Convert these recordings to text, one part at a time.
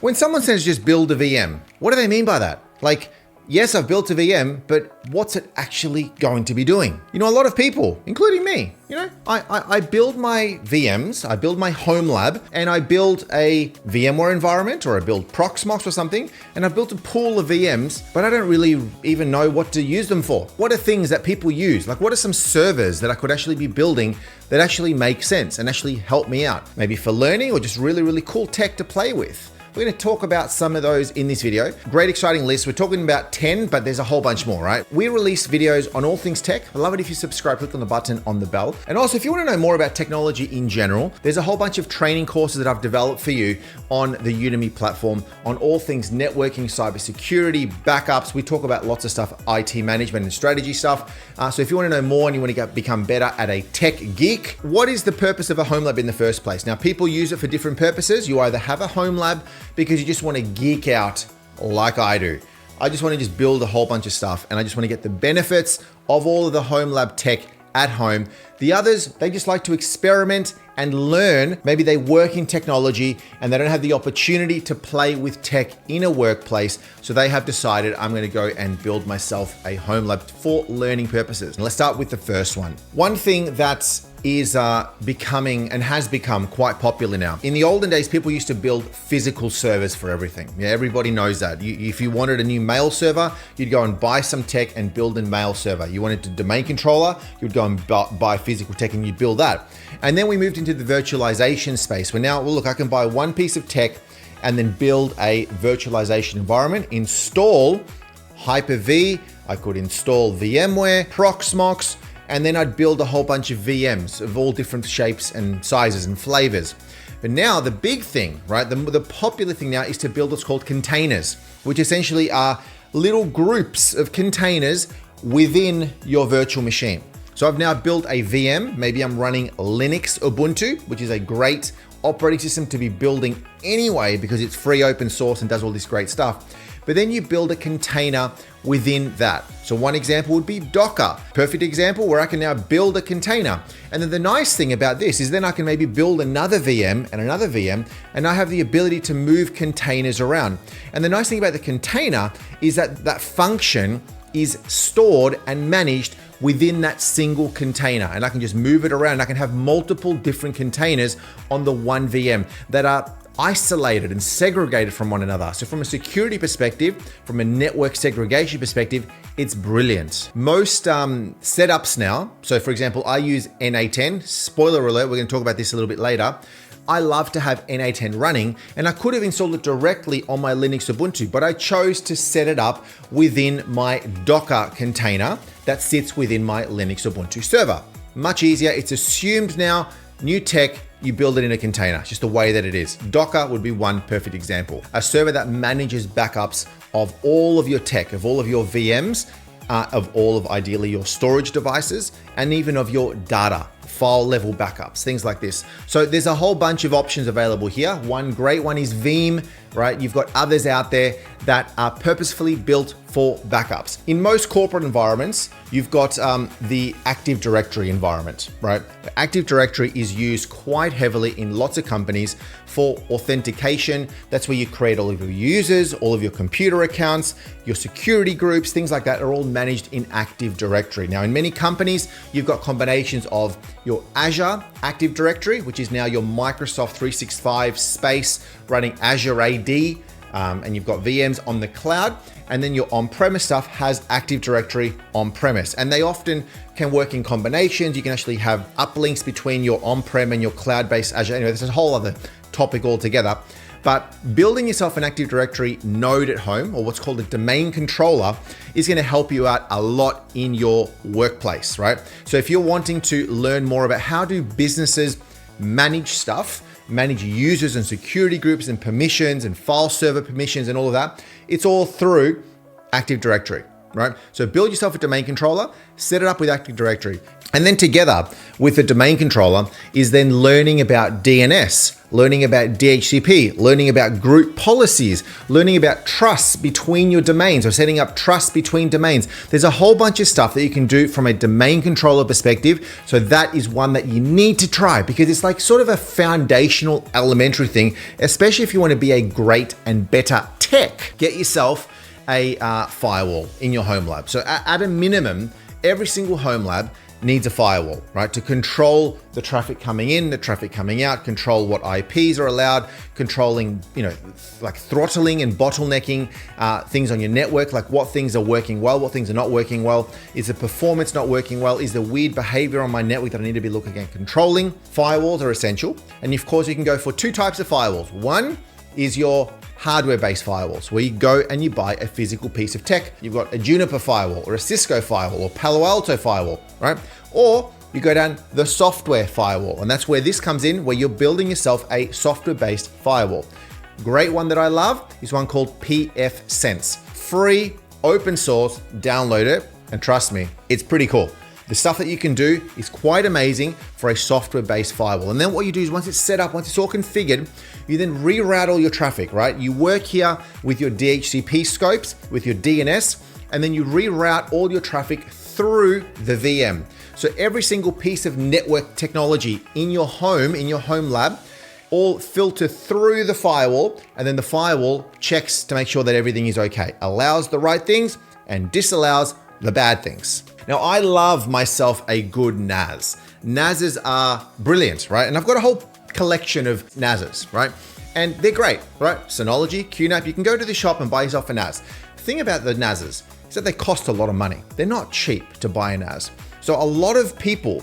When someone says just build a VM, what do they mean by that? Like, yes, I've built a VM, but what's it actually going to be doing? You know, a lot of people, including me, I build my VMs, I build my Homelab, and I build a VMware environment, or I build Proxmox or something, and I've built a pool of VMs, but I don't really even know what to use them for. What are things that people use? Like, what are some servers that I could actually be building that actually make sense and actually help me out? Maybe for learning or just really, really cool tech to play with. We're going to talk about some of those in this video. Great, exciting list. We're talking about 10, but there's a whole bunch more, right? We release videos on all things tech. I love it if you subscribe, click on the button on the bell. And also, if you want to know more about technology in general, there's a whole bunch of training courses that I've developed for you on the Udemy platform on all things networking, cybersecurity, backups. We talk about lots of stuff, IT management and strategy stuff. So if you want to know more and you want to become better at a tech geek, what is the purpose of a Homelab in the first place? Now, people use it for different purposes. You either have a Homelab because you just want to geek out like I do. I just want to just build a whole bunch of stuff and I just want to get the benefits of all of the Homelab tech at home. The others, they just like to experiment and learn. Maybe they work in technology and they don't have the opportunity to play with tech in a workplace. So they have decided, I'm going to go and build myself a Homelab for learning purposes. And let's start with the first one. One thing that is becoming and has become quite popular now. In the olden days, people used to build physical servers for everything. Yeah, everybody knows that. If you wanted a new mail server, you'd go and buy some tech and build a mail server. You wanted a domain controller, you'd go and buy physical tech and you'd build that. And then we moved into the virtualization space where now, well, look, I can buy one piece of tech and then build a virtualization environment, install Hyper-V, I could install VMware, Proxmox, and then I'd build a whole bunch of VMs of all different shapes and sizes and flavors. But now the big thing, right? The popular thing now is to build what's called containers, which essentially are little groups of containers within your virtual machine. So I've now built a VM. Maybe I'm running Linux Ubuntu, which is a great operating system to be building anyway because it's free, open source, and does all this great stuff. But then you build a container within that. So one example would be Docker. Perfect example where I can now build a container. And then the nice thing about this is then I can maybe build another VM and another VM, and I have the ability to move containers around. And the nice thing about the container is that that function is stored and managed within that single container. And I can just move it around. I can have multiple different containers on the one VM that are isolated and segregated from one another. So from a security perspective, from a network segregation perspective, it's brilliant. Most setups now, so for example, I use NA10, spoiler alert, we're gonna talk about this a little bit later. I love to have NA10 running, and I could have installed it directly on my Linux Ubuntu, but I chose to set it up within my Docker container that sits within my Linux Ubuntu server. Much easier, it's assumed now, new tech, you build it in a container, just the way that it is. Docker would be one perfect example. A server that manages backups of all of your tech, of all of your VMs, of all of ideally your storage devices, and even of your data, file level backups, things like this. So there's a whole bunch of options available here. One great one is Veeam, right? You've got others out there that are purposefully built for backups. In most corporate environments, you've got the Active Directory environment, right? The Active Directory is used quite heavily in lots of companies for authentication. That's where you create all of your users, all of your computer accounts, your security groups, things like that are all managed in Active Directory. Now, in many companies, you've got combinations of your Azure Active Directory, which is now your Microsoft 365 space running Azure AD, and you've got VMs on the cloud, and then your on-premise stuff has Active Directory on-premise, and they often can work in combinations. You can actually have uplinks between your on-prem and your cloud-based Azure. Anyway, this is a whole other topic altogether. But building yourself an Active Directory node at home, or what's called a domain controller, is going to help you out a lot in your workplace, right? So if you're wanting to learn more about how do businesses manage stuff, manage users and security groups and permissions and file server permissions and all of that, it's all through Active Directory, right? So build yourself a domain controller, set it up with Active Directory. And then together with the domain controller is then learning about DNS, learning about DHCP, learning about group policies, learning about trusts between your domains or setting up trust between domains. There's a whole bunch of stuff that you can do from a domain controller perspective. So that is one that you need to try because it's like sort of a foundational elementary thing, especially if you want to be a great and better tech. Get yourself a firewall in your Homelab. So at a minimum, every single Homelab needs a firewall, right? To control the traffic coming in, the traffic coming out, control what IPs are allowed, controlling, like throttling and bottlenecking things on your network, like what things are working well, what things are not working well. Is the performance not working well? Is there weird behavior on my network that I need to be looking at controlling? Firewalls are essential. And of course, you can go for two types of firewalls. One is your hardware-based firewalls, where you go and you buy a physical piece of tech. You've got a Juniper firewall or a Cisco firewall or Palo Alto firewall, right? Or you go down the software firewall, and that's where this comes in, where you're building yourself a software-based firewall. Great one that I love is one called pfSense. Free, open source, download it, and trust me, it's pretty cool. The stuff that you can do is quite amazing for a software-based firewall. And then what you do is once it's set up, once it's all configured, you then reroute all your traffic, right? You work here with your DHCP scopes, with your DNS, and then you reroute all your traffic through the VM. So every single piece of network technology in your home, in your Homelab, all filter through the firewall, and then the firewall checks to make sure that everything is okay, allows the right things and disallows the bad things. Now, I love myself a good NAS. NASs are brilliant, right? And I've got a whole collection of NASs, right? And they're great, right? Synology, QNAP, you can go to the shop and buy yourself a NAS. The thing about the NASs is that they cost a lot of money. They're not cheap to buy a NAS. So a lot of people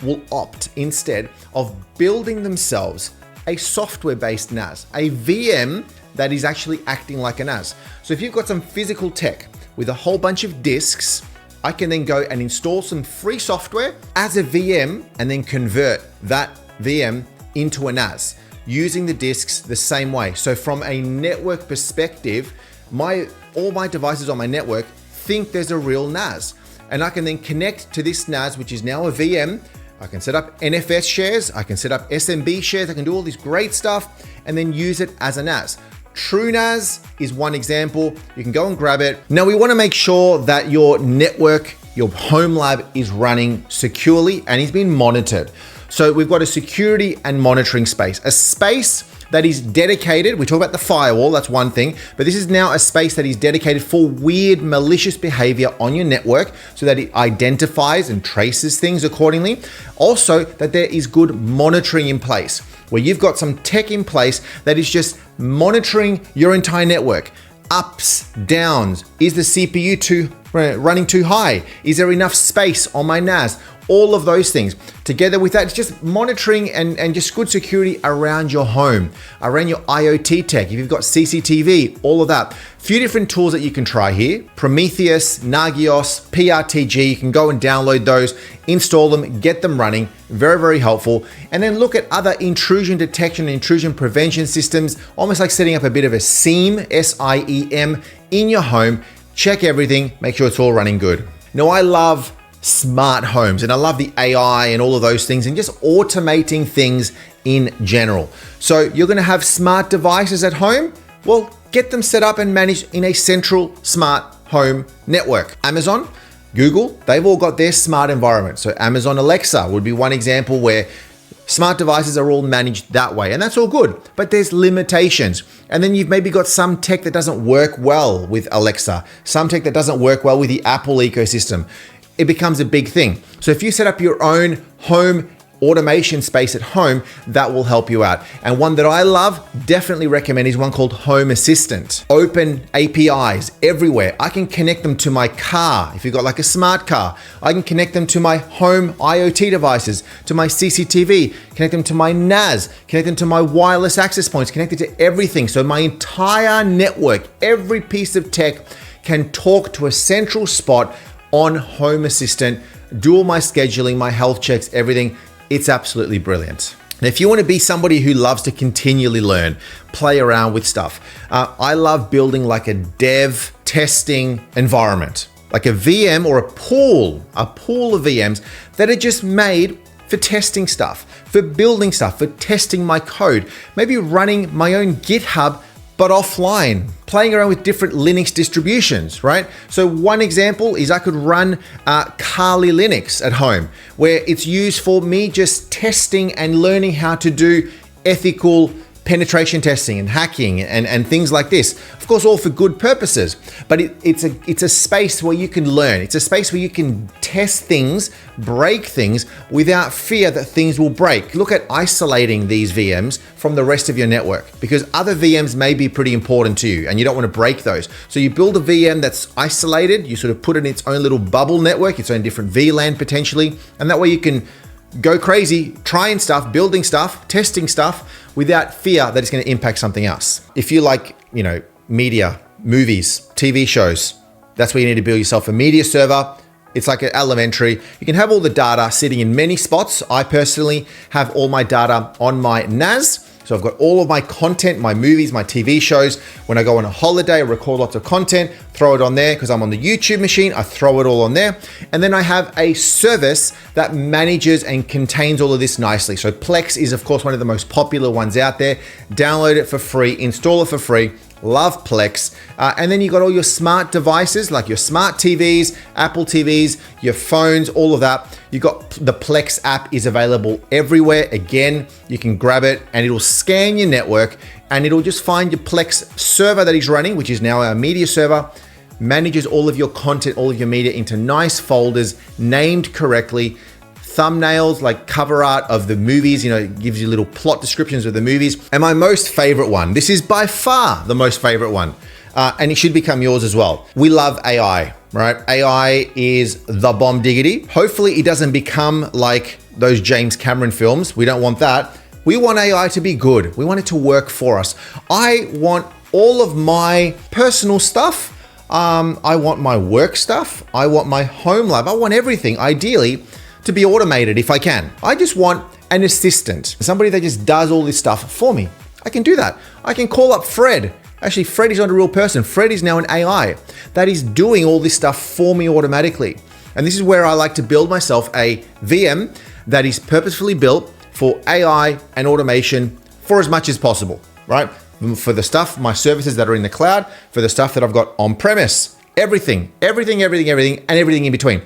will opt instead of building themselves a software-based NAS, a VM that is actually acting like a NAS. So if you've got some physical tech with a whole bunch of disks, I can then go and install some free software as a VM and then convert that VM into a NAS using the disks the same way. So from a network perspective, all my devices on my network think there's a real NAS. And I can then connect to this NAS, which is now a VM. I can set up NFS shares, I can set up SMB shares, I can do all this great stuff and then use it as a NAS. TrueNAS is one example. You can go and grab it. Now we want to make sure that your network, your Homelab is running securely and is being monitored. So we've got a security and monitoring space, a space that is dedicated. We talk about the firewall, that's one thing, but this is now a space that is dedicated for weird, malicious behavior on your network so that it identifies and traces things accordingly. Also, that there is good monitoring in place, where you've got some tech in place that is just monitoring your entire network. Ups, downs, is the CPU running too high? Is there enough space on my NAS? All of those things. Together with that, it's just monitoring and just good security around your home, around your IoT tech. If you've got CCTV, all of that. Few different tools that you can try here. Prometheus, Nagios, PRTG, you can go and download those, install them, get them running. Very, very helpful. And then look at other intrusion detection, intrusion prevention systems, almost like setting up a bit of a SIEM, S-I-E-M, in your home. Check everything, make sure it's all running good. Now, I love smart homes and I love the AI and all of those things and just automating things in general. So you're going to have smart devices at home. Well, get them set up and managed in a central smart home network. Amazon, Google, they've all got their smart environment. So Amazon Alexa would be one example where smart devices are all managed that way, and that's all good, but there's limitations. And then you've maybe got some tech that doesn't work well with Alexa, some tech that doesn't work well with the Apple ecosystem. It becomes a big thing. So if you set up your own home automation space at home, that will help you out. And one that I love, definitely recommend, is one called Home Assistant. Open APIs everywhere. I can connect them to my car. If you've got like a smart car, I can connect them to my home IoT devices, to my CCTV, connect them to my NAS, connect them to my wireless access points, connect it to everything. So my entire network, every piece of tech can talk to a central spot on Home Assistant, do all my scheduling, my health checks, everything. It's absolutely brilliant. Now, if you want to be somebody who loves to continually learn, play around with stuff, I love building like a dev testing environment, like a VM or a pool of VMs that are just made for testing stuff, for building stuff, for testing my code, maybe running my own GitHub, but offline, playing around with different Linux distributions, right? So one example is I could run Kali Linux at home, where it's used for me just testing and learning how to do ethical penetration testing and hacking and things like this. Of course, all for good purposes, but it's a space where you can learn. It's a space where you can test things, break things without fear that things will break. Look at isolating these VMs from the rest of your network, because other VMs may be pretty important to you and you don't want to break those. So you build a VM that's isolated, you sort of put it in its own little bubble network, its own different VLAN potentially, and that way you can go crazy, trying stuff, building stuff, testing stuff without fear that it's going to impact something else. If you like, media, movies, TV shows, that's where you need to build yourself a media server. It's like an elementary. You can have all the data sitting in many spots. I personally have all my data on my NAS. So I've got all of my content, my movies, my TV shows. When I go on a holiday, I record lots of content, throw it on there because I'm on the YouTube machine. I throw it all on there. And then I have a service that manages and contains all of this nicely. So Plex is, of course, one of the most popular ones out there. Download it for free, install it for free. Love Plex. And then you got all your smart devices like your smart TVs, Apple TVs, your phones, all of that. You got the Plex app is available everywhere. Again, you can grab it and it'll scan your network and it'll just find your Plex server that is running, which is now our media server, manages all of your content, all of your media into nice folders, named correctly. Thumbnails, like cover art of the movies, it gives you little plot descriptions of the movies. And my most favorite one, this is by far the most favorite one, and it should become yours as well. We love AI, right? AI is the bomb diggity. Hopefully it doesn't become like those James Cameron films. We don't want that. We want AI to be good. We want it to work for us. I want all of my personal stuff. I want my work stuff. I want my Homelab. I want everything, ideally, to be automated if I can. I just want an assistant, somebody that just does all this stuff for me. I can do that. I can call up Fred. Actually, Fred is not a real person. Fred is now an AI that is doing all this stuff for me automatically. And this is where I like to build myself a VM that is purposefully built for AI and automation for as much as possible, right? For the stuff, my services that are in the cloud, for the stuff that I've got on premise, everything, and everything in between.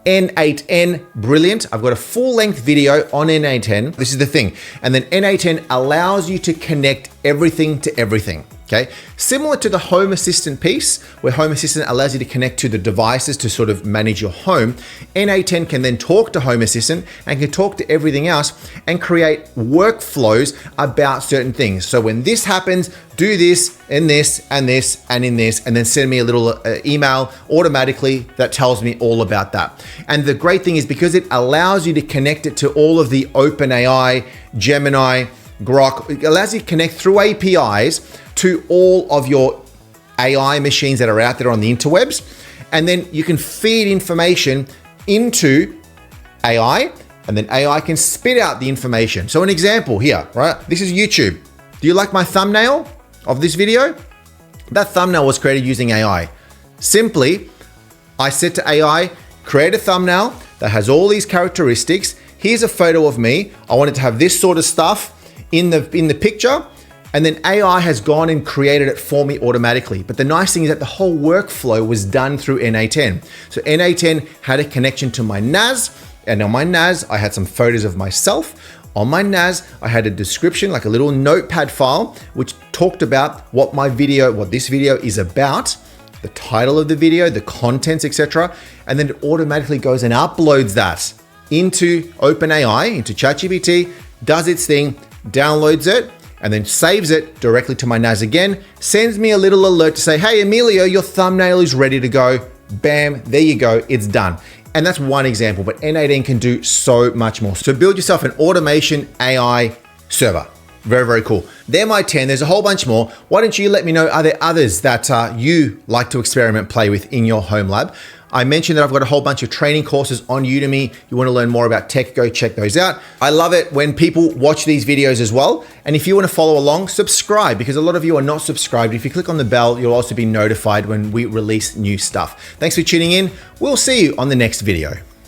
N8N, brilliant. I've got a full-length video on N8N. This is the thing. And then N8N allows you to connect everything to everything, okay? Similar to the Home Assistant piece, where Home Assistant allows you to connect to the devices to sort of manage your home. N8N can then talk to Home Assistant and can talk to everything else and create workflows about certain things. So when this happens, do this and this and this and in this, and then send me a little email automatically that tells me all about that. And the great thing is because it allows you to connect it to all of the OpenAI, Gemini, Grok, it allows you to connect through APIs to all of your AI machines that are out there on the interwebs. And then you can feed information into AI, and then AI can spit out the information. So an example here, right? This is YouTube. Do you like my thumbnail of this video? That thumbnail was created using AI. Simply, I said to AI, create a thumbnail that has all these characteristics. Here's a photo of me. I want it to have this sort of stuff in the picture. And then AI has gone and created it for me automatically. But the nice thing is that the whole workflow was done through N8N. So N8N had a connection to my NAS, and on my NAS, I had some photos of myself. On my NAS, I had a description, like a little notepad file, which talked about what this video is about, the title of the video, the contents, etc. And then it automatically goes and uploads that into OpenAI, into ChatGPT, does its thing, downloads it, and then saves it directly to my NAS again, sends me a little alert to say, hey, Emilio, your thumbnail is ready to go. Bam, there you go, it's done. And that's one example, but N8N can do so much more. So build yourself an automation AI server. Very, very cool. They're my 10. There's a whole bunch more. Why don't you let me know, are there others that you like to experiment, play with in your home lab? I mentioned that I've got a whole bunch of training courses on Udemy. You want to learn more about tech, go check those out. I love it when people watch these videos as well. And if you want to follow along, subscribe, because a lot of you are not subscribed. If you click on the bell, you'll also be notified when we release new stuff. Thanks for tuning in. We'll see you on the next video.